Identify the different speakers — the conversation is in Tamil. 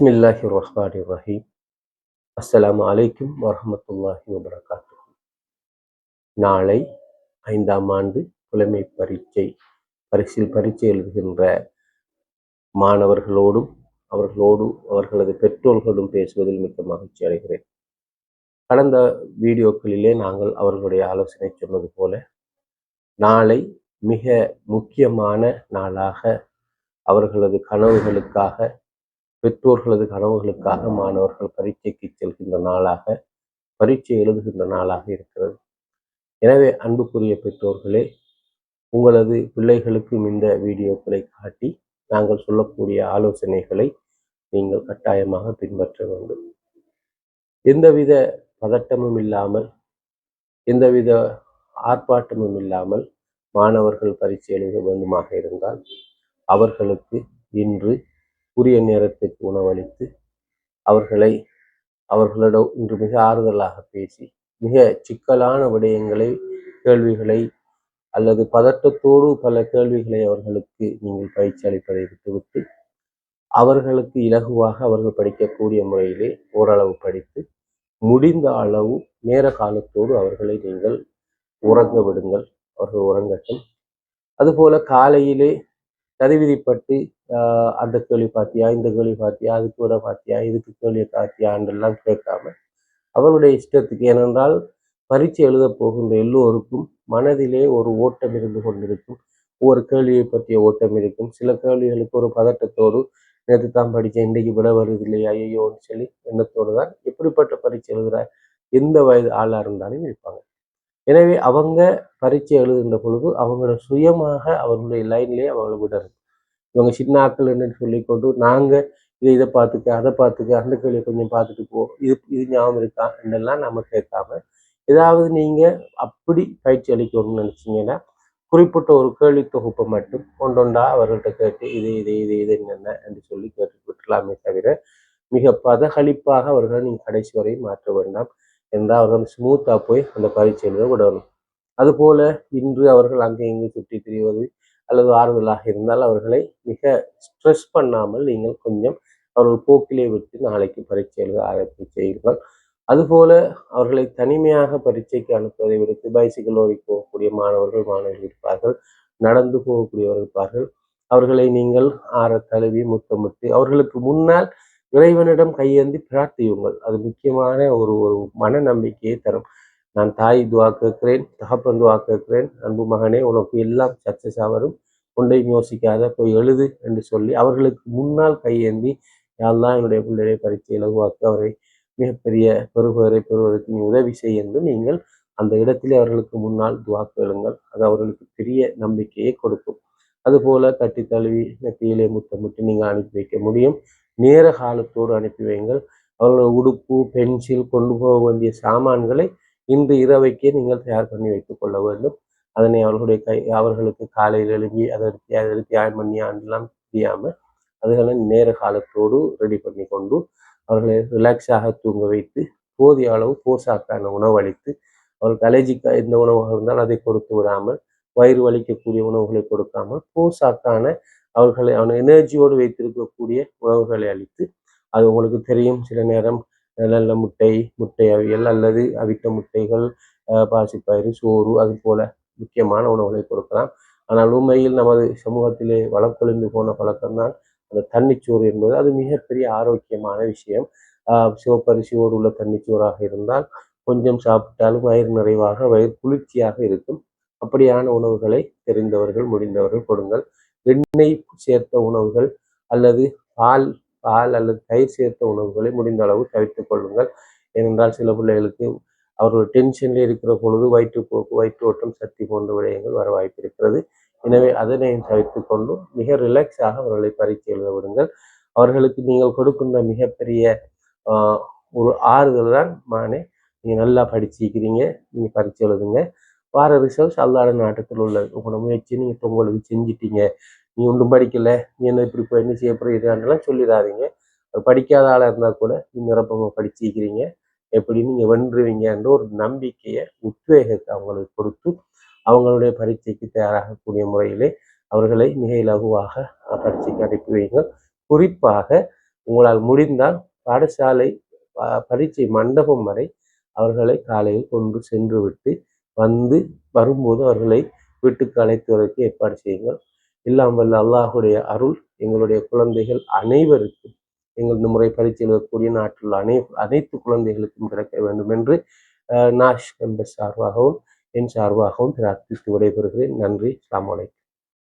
Speaker 1: பிஸ்மில்லாஹிர்ரஹ்மானிர்ரஹீம். அஸ்ஸலாமு அலைக்கும் வரஹ்மத்துல்லாஹி வபரகாத்துஹு. நாளை 5ஆம் ஆண்டு புலமை பரீட்சை எழுதுகின்ற மாணவர்களோடும் அவர்களது பெற்றோர்களோடும் பேசுவதில் மிக்க மகிழ்ச்சி அடைகிறேன். கடந்த வீடியோக்களிலே நாங்கள் அவர்களுடைய ஆலோசனை சொன்னது போல நாளை மிக முக்கியமான நாளாக அவர்களது கனவுகளுக்காக, பெற்றோர்களது கனவுகளுக்காக மாணவர்கள் பரீட்சைக்கு செல்கின்ற நாளாக, பரீட்சை எழுதுகின்ற நாளாக இருக்கிறது. எனவே அன்புக்குரிய பெற்றோர்களே, உங்களது பிள்ளைகளுக்கும் இந்த வீடியோக்களை காட்டி நாங்கள் சொல்லக்கூடிய ஆலோசனைகளை நீங்கள் கட்டாயமாக பின்பற்ற வேண்டும். எந்தவித பதட்டமும் இல்லாமல், எந்தவித ஆர்ப்பாட்டமும் இல்லாமல் மாணவர்கள் பரீட்சை எழுத வேண்டுமாக இருந்தால் அவர்களுக்கு இன்று உரிய நேரத்துக்கு உணவளித்து அவர்களிடம் இன்று மிக ஆறுதலாக பேசி, மிக சிக்கலான கேள்விகளை அல்லது பதட்டத்தோடு பல கேள்விகளை அவர்களுக்கு நீங்கள் பயிற்சி அளிப்பதை விட்டுவிட்டு அவர்களுக்கு இலகுவாக அவர்கள் படிக்கக்கூடிய முறையிலே ஓரளவு படித்து முடிந்த அளவு நேர காலத்தோடு அவர்களை நீங்கள் உறங்க விடுங்கள். அவர்கள் உறங்கட்டும். அதுபோல காலையிலே தகுதிப்பட்டு அந்த கேள்வி பார்த்தியா, இந்த கேள்வி பார்த்தியா, அதுக்கு விட பார்த்தியா, இதுக்கு கேள்வி பார்த்தியான்றெல்லாம் கேட்காம அவருடைய இஷ்டத்துக்கு. ஏனென்றால் பரீட்சை எழுத போகின்ற எல்லோருக்கும் மனதிலே ஒரு ஓட்டம் இருந்து கொண்டிருக்கும். ஒவ்வொரு கேள்வியை பற்றிய ஓட்டம் இருக்கும். சில கேள்விகளுக்கு ஒரு பதட்டத்தோடு நேற்று தான் படித்தேன், இன்றைக்கு விட வருது இல்லையா, ஐயோன்னு சொல்லி எண்ணத்தோடு தான் எப்படிப்பட்ட பரீட்சை எழுதுகிற எந்த வயது ஆளாக இருந்தாலும் இருப்பாங்க. எனவே அவங்க பரீட்சை எழுதுகின்ற பொழுது அவங்களோட சுயமாக அவர்களுடைய லைன்லேயே அவங்களை விடணும். இவங்க சின்ன ஆட்கள் என்னன்னு சொல்லிக்கொண்டு நாங்கள் இதை பார்த்துக்க, அதை பார்த்துக்க, அந்த கேள்வியை கொஞ்சம் பார்த்துட்டு போ, இது ஞாபகம் இருக்கா என்னெல்லாம் நம்ம கேட்காம, ஏதாவது நீங்கள் அப்படி பயிற்சி அளிக்கணும்னு நினச்சிங்கன்னா குறிப்பிட்ட ஒரு கேள்வி தொகுப்பை மட்டும் ஒன்றொண்டா அவர்கள்ட்ட கேட்டு இது என்னென்ன என்று சொல்லி கேட்டு விட்டுலாமே தவிர மிக பதகளிப்பாக அவர்களை நீங்கள் கடைசி வரை மாற்ற வேண்டாம். என்றால் அவர்கள் ஸ்மூத்தாக போய் அந்த பரீட்சை எழுத விடணும். அதுபோல இன்று அவர்கள் அங்கே இங்கு சுற்றி திரிவது அல்லது ஆறுதலாக இருந்தால் அவர்களை மிக ஸ்ட்ரெஸ் பண்ணாமல் நீங்கள் கொஞ்சம் அவர்கள் போக்கிலே விட்டு நாளைக்கு பரீட்சை எழுத ஆரம்பித்து செய்யுங்கள். அதுபோல அவர்களை தனிமையாக பரீட்சைக்கு அனுப்புவதை விடுத்து பைசிக்கிள் ஓடி போகக்கூடிய மாணவர்கள் இருப்பார்கள், நடந்து போகக்கூடியவர்கள் இருப்பார்கள். அவர்களை நீங்கள் ஆற தழுவி முத்தமிட்டு அவர்களுக்கு முன்னால் இறைவனிடம் கையேந்தி பிரார்த்தியுங்கள். அது முக்கியமான ஒரு மன நம்பிக்கையை தரும். நான் தாய் துவா கேட்கிறேன், தகப்பன் துவா கேட்கிறேன், அன்பு மகனே உனக்கு எல்லாம் சக்சஸாக வரும், ஒன்றையும் யோசிக்காத போய் எழுது என்று சொல்லி அவர்களுக்கு முன்னால் கையேந்தி யாரெல்லாம் என்னுடைய பிள்ளையை பரீட்சை இலகுவாக்க அவரை மிகப்பெரிய பெறுபவரை பெறுவதற்கு நீ உதவி செய்ய என்று நீங்கள் அந்த இடத்திலே அவர்களுக்கு முன்னால் துவா கேளுங்கள். அது அவர்களுக்கு பெரிய நம்பிக்கையை கொடுக்கும். அதுபோல தட்டி தழுவி நெத்தியிலே முத்தமிட்டு நீங்கள் அனுப்பி வைக்க முடியும். நேர காலத்தோடு அனுப்பி வைங்கள். அவர்களோட உடுப்பு, பென்சில், கொண்டு போக வேண்டிய சாமான்களை இன்று இரவைக்கே நீங்கள் தயார் பண்ணி வைத்துக் கொள்ள வேண்டும். அதனை அவர்களுக்கு காலையில் எழுப்பி அதை தியாயம் பண்ணி ஆண்டெல்லாம் தெரியாமல் அதுகளை நேர காலத்தோடு ரெடி பண்ணி கொண்டு அவர்களை ரிலாக்ஸாக தூங்க வைத்து போதிய அளவு போசாக்கான உணவு அளித்து, அவர்களுக்கு அலர்ஜிக்காக எந்த உணவாக இருந்தால் அதை கொடுத்து விடாமல், வயிறு வலிக்கக்கூடிய உணவுகளை கொடுக்காமல் போசாக்கான அவர்களை எனர்ஜியோடு வைத்திருக்கக்கூடிய உணவுகளை அளித்து, அது உங்களுக்கு தெரியும் சில நேரம் நல்ல முட்டை அவியல் அல்லது அவித்த முட்டைகள், பாசிப்பயிறு, சோறு, அது போல முக்கியமான உணவுகளை கொடுக்கலாம். ஆனால் உண்மையில் நமது சமூகத்திலே வளர்க்கொழிந்து போன பழக்கம்தான் அந்த தண்ணிச்சோறு என்பது. அது மிகப்பெரிய ஆரோக்கியமான விஷயம். சிவப்பரிசியோடு உள்ள தண்ணிச்சோறாக இருந்தால் கொஞ்சம் சாப்பிட்டாலும் வயிறு நிறைவாக, வயிறு குளிர்ச்சியாக இருக்கும். அப்படியான உணவுகளை தெரிந்தவர்கள் முடிந்தவர்கள் கொடுங்கள். எண்ணெய் சேர்த்த உணவுகள் அல்லது பால் அல்லது தயிர் சேர்த்த உணவுகளை முடிந்த அளவு தவிர்த்து கொள்ளுங்கள். ஏனென்றால் சில பிள்ளைகளுக்கு அவர்கள் டென்ஷனில் இருக்கிற பொழுது வயிற்றுப்போக்கு, வயிற்று ஓட்டம், சக்தி போன்ற விடயங்கள் வர வாய்ப்பு இருக்கிறது. எனவே அதனை தவிர்த்து கொண்டு மிக ரிலாக்ஸாக அவர்களை பரீட்சை எழுத விடுங்கள். அவர்களுக்கு நீங்கள் கொடுக்கின்ற மிகப்பெரிய ஒரு ஆறுதல் தான், மானே நீங்கள் நல்லா படிச்சிருக்கிறீங்க, நீங்கள் பரீட்சை எழுதுங்க, வார ரிசல்ட்ஸ் அல்லாத நாட்டத்தில் உள்ளது, உங்களோட முயற்சி நீங்கள் உங்களுக்கு செஞ்சிட்டீங்க, நீ ஒன்றும் படிக்கலை, நீ என்ன இப்படி போய் என்ன செய்ய போறீங்கலாம் சொல்லிடாதீங்க. படிக்காத ஆளாக இருந்தால் கூட நீங்கள் நிரப்பமாக படிச்சிருக்கிறீங்க, எப்படி நீங்கள் வென்றுவீங்கன்ற ஒரு நம்பிக்கையை, உத்வேகத்தை அவங்களுக்கு கொடுத்து அவங்களுடைய பரீட்சைக்கு தயாராகக்கூடிய முறையிலே அவர்களை மிக இலகுவாக பரீட்சைக்கு அனுப்பி வைங்கள். குறிப்பாக உங்களால் முடிந்தால் பாடசாலை பரீட்சை மண்டபம் வரை அவர்களை காலையில் கொண்டு சென்று விட்டு வரும்போது அவர்களை வீட்டுக்கு அழைத்துவதற்கு ஏற்பாடு செய்யுங்கள். எல்லாம் வல்ல அல்லாஹுடைய அருள் எங்களுடைய குழந்தைகள் அனைவருக்கும், எங்கள் இந்த முறை பரீட்சை எழுதக்கூடிய நாட்டில் அனைத்து குழந்தைகளுக்கும் கிடைக்க வேண்டும் என்று நாஷ் என்ற சார்பாகவும் என் சார்பாகவும் பிரார்த்தித்து விடைபெறுகிறேன். நன்றி. அஸ்ஸலாமு அலைக்கும்.